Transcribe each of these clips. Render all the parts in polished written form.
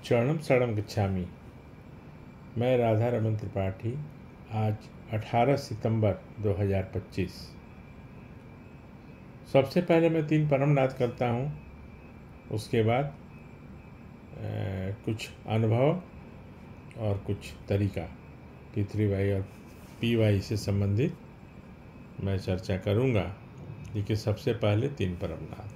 चरणम शरणम गच्छामि। मैं राधा रमन त्रिपाठी। आज 18 सितंबर 2025। सबसे पहले मैं 3 परमनाथ करता हूँ। उसके बाद कुछ अनुभव और कुछ तरीका पितृवाई और पीवाई से संबंधित मैं चर्चा करूँगा। लेकिन सबसे पहले 3 परमनाथ।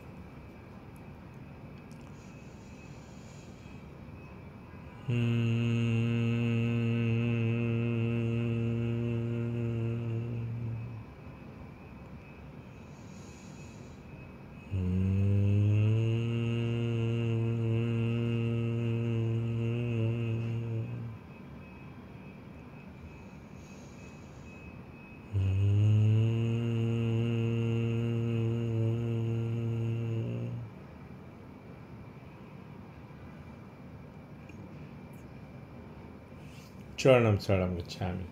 चरणम शरणम गच्छामि।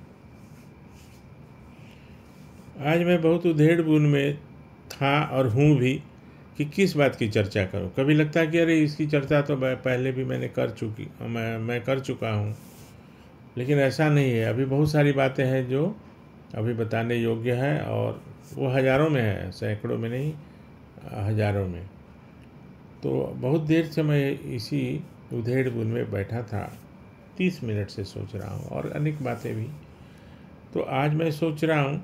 आज मैं बहुत उधेड़-बुन में था और हूँ भी कि किस बात की चर्चा करूँ। कभी लगता है कि अरे इसकी चर्चा तो पहले भी मैं कर चुका हूँ। लेकिन ऐसा नहीं है। अभी बहुत सारी बातें हैं जो अभी बताने योग्य है और वो हज़ारों में है, सैकड़ों में नहीं, हज़ारों में। तो बहुत देर से मैं इसी उधेड़-बुन में बैठा था। 30 मिनट से सोच रहा हूँ और अनेक बातें भी। तो आज मैं सोच रहा हूँ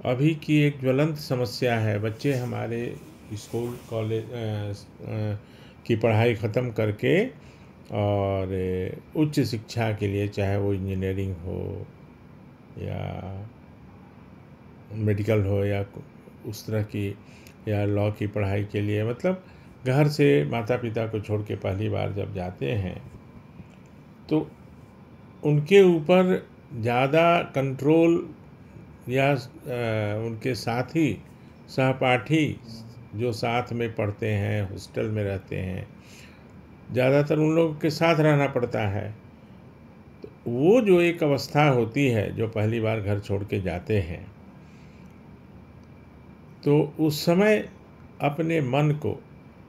अभी की एक ज्वलंत समस्या है। बच्चे हमारे स्कूल कॉलेज की पढ़ाई ख़त्म करके और उच्च शिक्षा के लिए, चाहे वो इंजीनियरिंग हो या मेडिकल हो या उस तरह की, या लॉ की पढ़ाई के लिए, मतलब घर से माता पिता को छोड़ के पहली बार जब जाते हैं तो उनके ऊपर ज़्यादा कंट्रोल या उनके साथी सहपाठी जो साथ में पढ़ते हैं, हॉस्टल में रहते हैं, ज़्यादातर उन लोगों के साथ रहना पड़ता है। तो वो जो एक अवस्था होती है जो पहली बार घर छोड़ के जाते हैं, तो उस समय अपने मन को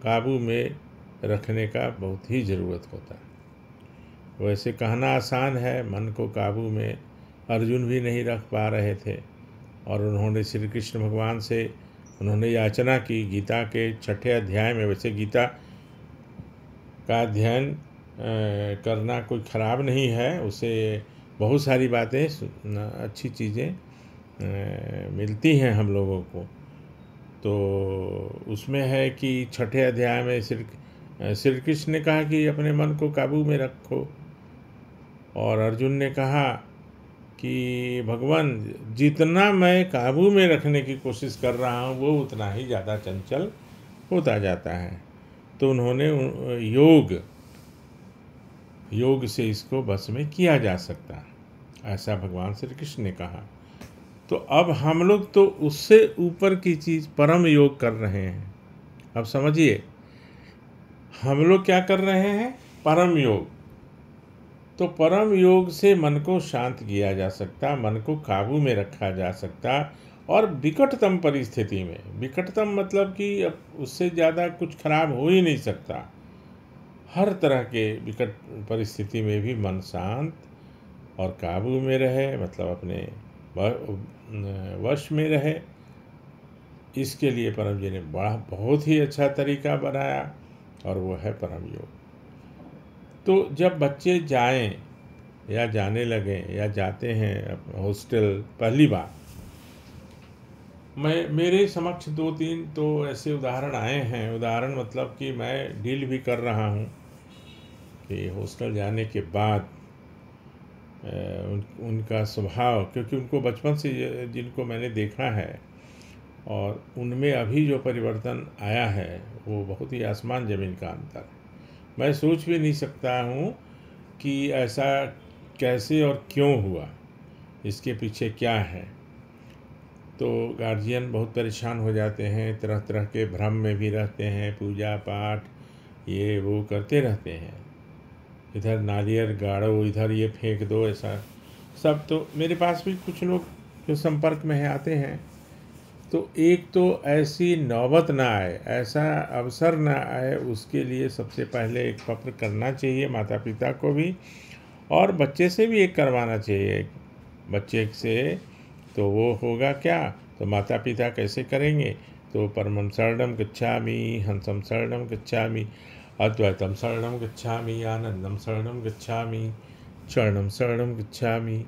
काबू में रखने का बहुत ही ज़रूरत होता है। वैसे कहना आसान है, मन को काबू में अर्जुन भी नहीं रख पा रहे थे और उन्होंने श्री कृष्ण भगवान से उन्होंने याचना की। गीता के 6ठे अध्याय में, वैसे गीता का अध्ययन करना कोई ख़राब नहीं है, उससे बहुत सारी बातें अच्छी चीज़ें मिलती हैं हम लोगों को। तो उसमें है कि 6ठे अध्याय में श्री कृष्ण ने कहा कि अपने मन को काबू में रखो, और अर्जुन ने कहा कि भगवान, जितना मैं काबू में रखने की कोशिश कर रहा हूँ वो उतना ही ज़्यादा चंचल होता जाता है। तो उन्होंने योग से इसको बस में किया जा सकता है, ऐसा भगवान श्री कृष्ण ने कहा। तो अब हम लोग तो उससे ऊपर की चीज़ परम योग कर रहे हैं। अब समझिए, हम लोग क्या कर रहे हैं? परम योग। तो परम योग से मन को शांत किया जा सकता, मन को काबू में रखा जा सकता, और विकटतम परिस्थिति में, विकटतम मतलब कि अब उससे ज़्यादा कुछ खराब हो ही नहीं सकता। हर तरह के विकट परिस्थिति में भी मन शांत और काबू में रहे, मतलब अपने वश में रहे। इसके लिए परम जी ने बहुत ही अच्छा तरीका बनाया, और वो है परम योग। तो जब बच्चे जाएं या जाने लगें या जाते हैं हॉस्टल पहली बार, मेरे समक्ष 2-3 तो ऐसे उदाहरण आए हैं। उदाहरण मतलब कि मैं डील भी कर रहा हूँ कि हॉस्टल जाने के बाद उनका स्वभाव, क्योंकि उनको बचपन से जिनको मैंने देखा है, और उनमें अभी जो परिवर्तन आया है वो बहुत ही आसमान ज़मीन का अंतर है। मैं सोच भी नहीं सकता हूँ कि ऐसा कैसे और क्यों हुआ, इसके पीछे क्या है। तो गार्जियन बहुत परेशान हो जाते हैं, तरह तरह के भ्रम में भी रहते हैं, पूजा पाठ ये वो करते रहते हैं, इधर नारियल गाड़ो, इधर ये फेंक दो, ऐसा सब। तो मेरे पास भी कुछ लोग जो संपर्क में आते हैं, तो एक तो ऐसी नौबत ना आए, ऐसा अवसर ना आए, उसके लिए सबसे पहले एक पत्र करना चाहिए माता पिता को भी, और बच्चे से भी एक करवाना चाहिए। बच्चे से तो वो होगा क्या, तो माता पिता कैसे करेंगे, तो परमं शरणं गच्छामि, हंसं शरणं गच्छामि, अद्वैतम शरणं गच्छामि, आनंदम शरणं गच्छामि, शरणं शरणं गच्छामि।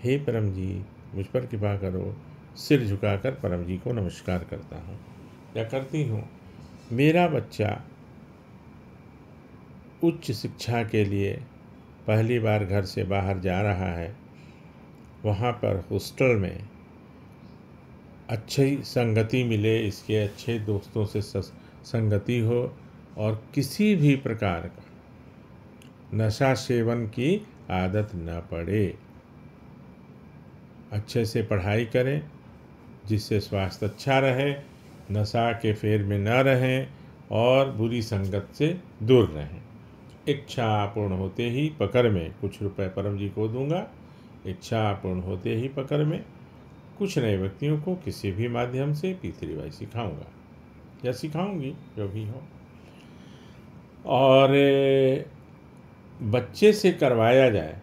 हे परम जी, मुझ पर कृपा करो। सिर झुकाकर परम जी को नमस्कार करता हूँ या करती हूँ। मेरा बच्चा उच्च शिक्षा के लिए पहली बार घर से बाहर जा रहा है, वहाँ पर हॉस्टल में अच्छी संगति मिले, इसके अच्छे दोस्तों से संगति हो, और किसी भी प्रकार का नशा सेवन की आदत न पड़े। अच्छे से पढ़ाई करें जिससे स्वास्थ्य अच्छा रहे, नशा के फेर में न रहें और बुरी संगत से दूर रहें। इच्छा पूर्ण होते ही पकड़ में कुछ रुपए परम जी को दूंगा। इच्छा पूर्ण होते ही पकड़ में कुछ नए व्यक्तियों को किसी भी माध्यम से पीतरीबाई सिखाऊंगा या सिखाऊंगी, जो भी हो। और बच्चे से करवाया जाए,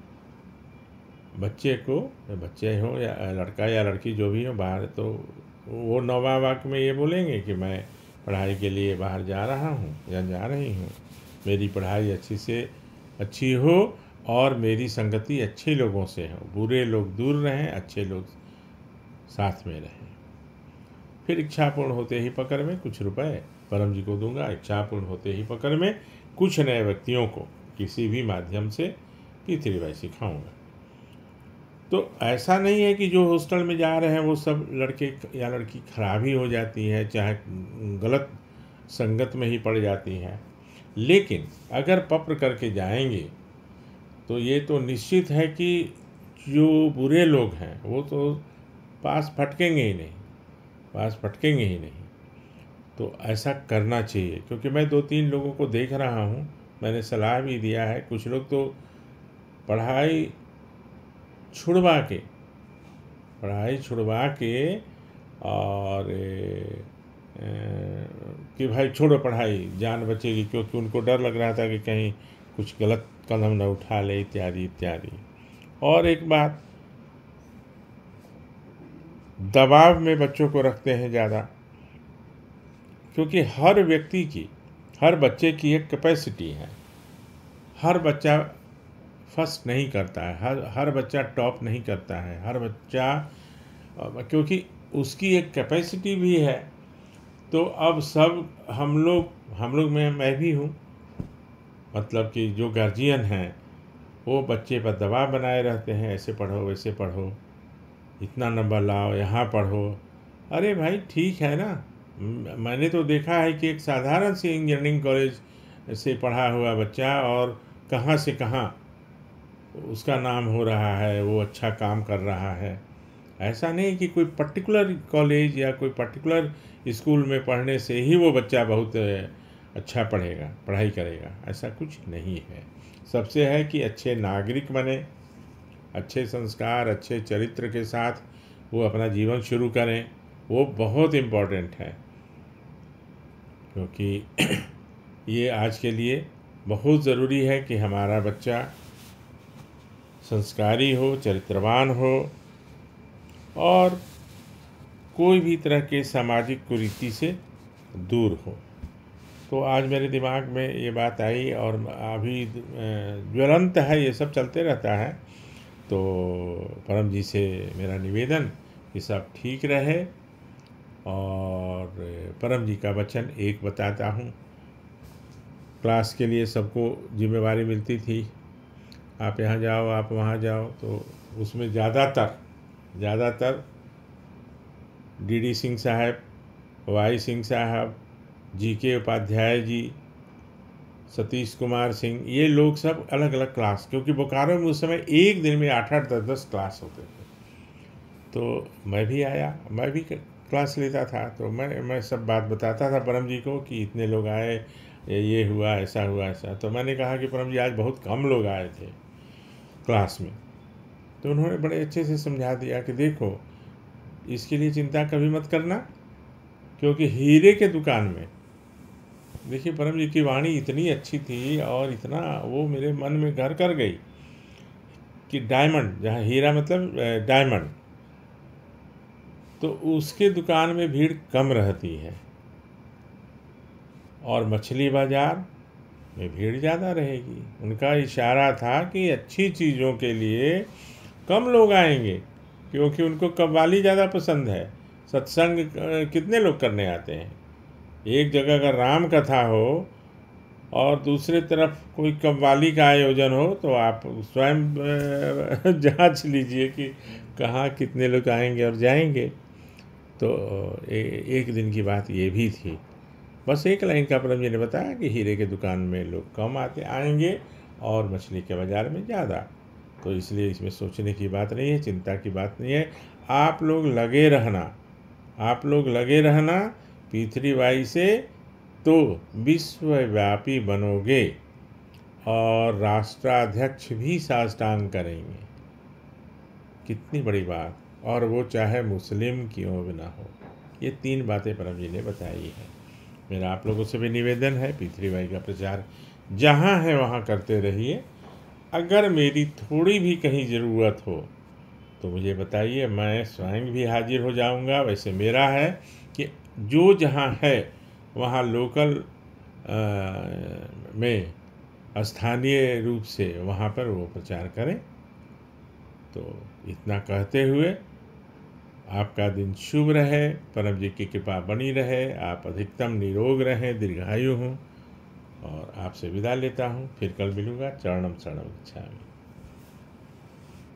बच्चे को, बच्चे हो या लड़का या लड़की जो भी हो बाहर, तो वो नौवां वाक्य में ये बोलेंगे कि मैं पढ़ाई के लिए बाहर जा रहा हूँ या जा रही हूँ, मेरी पढ़ाई अच्छी हो और मेरी संगति अच्छे लोगों से हो, बुरे लोग दूर रहें, अच्छे लोग साथ में रहें। फिर इच्छा पूर्ण होते ही पकड़ में कुछ रुपए परम जी को दूंगा। इच्छा पूर्ण होते ही पकड़ में कुछ नए व्यक्तियों को किसी भी माध्यम से पीतरीबाई सिखाऊंगा। तो ऐसा नहीं है कि जो हॉस्टल में जा रहे हैं वो सब लड़के या लड़की खराब ही हो जाती है, चाहे गलत संगत में ही पड़ जाती हैं। लेकिन अगर पत्र करके जाएंगे तो ये तो निश्चित है कि जो बुरे लोग हैं वो तो पास फटकेंगे ही नहीं। तो ऐसा करना चाहिए, क्योंकि मैं 2-3 लोगों को देख रहा हूँ, मैंने सलाह भी दिया है। कुछ लोग तो पढ़ाई छुड़वा के और कि भाई छोड़ो पढ़ाई, जान बचेगी, क्योंकि उनको डर लग रहा था कि कहीं कुछ गलत कदम न उठा ले, इत्यादि इत्यादि। और एक बात, दबाव में बच्चों को रखते हैं ज़्यादा, क्योंकि हर बच्चे की एक कैपेसिटी है। हर बच्चा फर्स्ट नहीं करता है, हर बच्चा टॉप नहीं करता है, हर बच्चा, क्योंकि उसकी एक कैपेसिटी भी है। तो अब सब हम लोग में मैं भी हूँ, मतलब कि जो गार्जियन हैं वो बच्चे पर दबाव बनाए रहते हैं, ऐसे पढ़ो वैसे पढ़ो, इतना नंबर लाओ, यहाँ पढ़ो। अरे भाई ठीक है ना, मैंने तो देखा है कि एक साधारण सी इंजीनियरिंग कॉलेज से पढ़ा हुआ बच्चा और कहाँ से कहाँ उसका नाम हो रहा है, वो अच्छा काम कर रहा है। ऐसा नहीं कि कोई पर्टिकुलर कॉलेज या कोई पर्टिकुलर स्कूल में पढ़ने से ही वो बच्चा बहुत अच्छा पढ़ाई करेगा, ऐसा कुछ नहीं है। सबसे है कि अच्छे नागरिक बने, अच्छे संस्कार, अच्छे चरित्र के साथ वो अपना जीवन शुरू करें, वो बहुत इम्पोर्टेंट है। क्योंकि ये आज के लिए बहुत ज़रूरी है कि हमारा बच्चा संस्कारी हो, चरित्रवान हो और कोई भी तरह के सामाजिक कुरीति से दूर हो। तो आज मेरे दिमाग में ये बात आई और अभी ज्वलंत है, ये सब चलते रहता है। तो परम जी से मेरा निवेदन कि सब ठीक रहे। और परम जी का वचन एक बताता हूँ, क्लास के लिए सबको जिम्मेवारी मिलती थी, आप यहाँ जाओ, आप वहाँ जाओ, तो उसमें ज़्यादातर डीडी सिंह साहब, वाई सिंह साहब, जीके उपाध्याय जी, सतीश कुमार सिंह, ये लोग सब अलग अलग क्लास, क्योंकि बोकारो में उस समय एक दिन में 8-8, 10-10 क्लास होते थे। तो मैं भी आया, मैं भी क्लास लेता था। तो मैं सब बात बताता था परम जी को कि इतने लोग आए, ये हुआ, ऐसा हुआ, ऐसा। तो मैंने कहा कि परम जी आज बहुत कम लोग आए थे क्लास में। तो उन्होंने बड़े अच्छे से समझा दिया कि देखो, इसके लिए चिंता कभी मत करना, क्योंकि हीरे के दुकान में, देखिए परम जी की वाणी इतनी अच्छी थी और इतना वो मेरे मन में घर कर गई कि डायमंड, जहाँ हीरा मतलब डायमंड, तो उसके दुकान में भीड़ कम रहती है और मछली बाज़ार में भीड़ ज़्यादा रहेगी। उनका इशारा था कि अच्छी चीज़ों के लिए कम लोग आएंगे, क्योंकि उनको कव्वाली ज़्यादा पसंद है। सत्संग कितने लोग करने आते हैं? एक जगह अगर राम कथा हो और दूसरे तरफ कोई कव्वाली का आयोजन हो, तो आप स्वयं जांच लीजिए कि कहाँ कितने लोग आएंगे और जाएंगे। तो एक दिन की बात ये भी थी। बस एक लाइन का परम जी ने बताया कि हीरे के दुकान में लोग कम आएंगे और मछली के बाज़ार में ज़्यादा। तो इसलिए इसमें सोचने की बात नहीं है, चिंता की बात नहीं है। आप लोग लगे रहना, आप लोग लगे रहना पृथ्वीबाई से, तो विश्वव्यापी बनोगे और राष्ट्राध्यक्ष भी साष्टांग करेंगे। कितनी बड़ी बात, और वो चाहे मुस्लिम क्यों भी ना हो। ये 3 बातें परम जी ने बताई हैं। मेरा आप लोगों से भी निवेदन है, पृथ्वीबाई का प्रचार जहाँ है वहाँ करते रहिए। अगर मेरी थोड़ी भी कहीं ज़रूरत हो तो मुझे बताइए, मैं स्वयं भी हाजिर हो जाऊंगा। वैसे मेरा है कि जो जहाँ है वहाँ लोकल में स्थानीय रूप से वहाँ पर वो प्रचार करें। तो इतना कहते हुए आपका दिन शुभ रहे, परम जी की कृपा बनी रहे, आप अधिकतम निरोग रहें, दीर्घायु हों, और आपसे विदा लेता हूँ। फिर कल मिलूँगा। चरणम शरणम गच्छामि।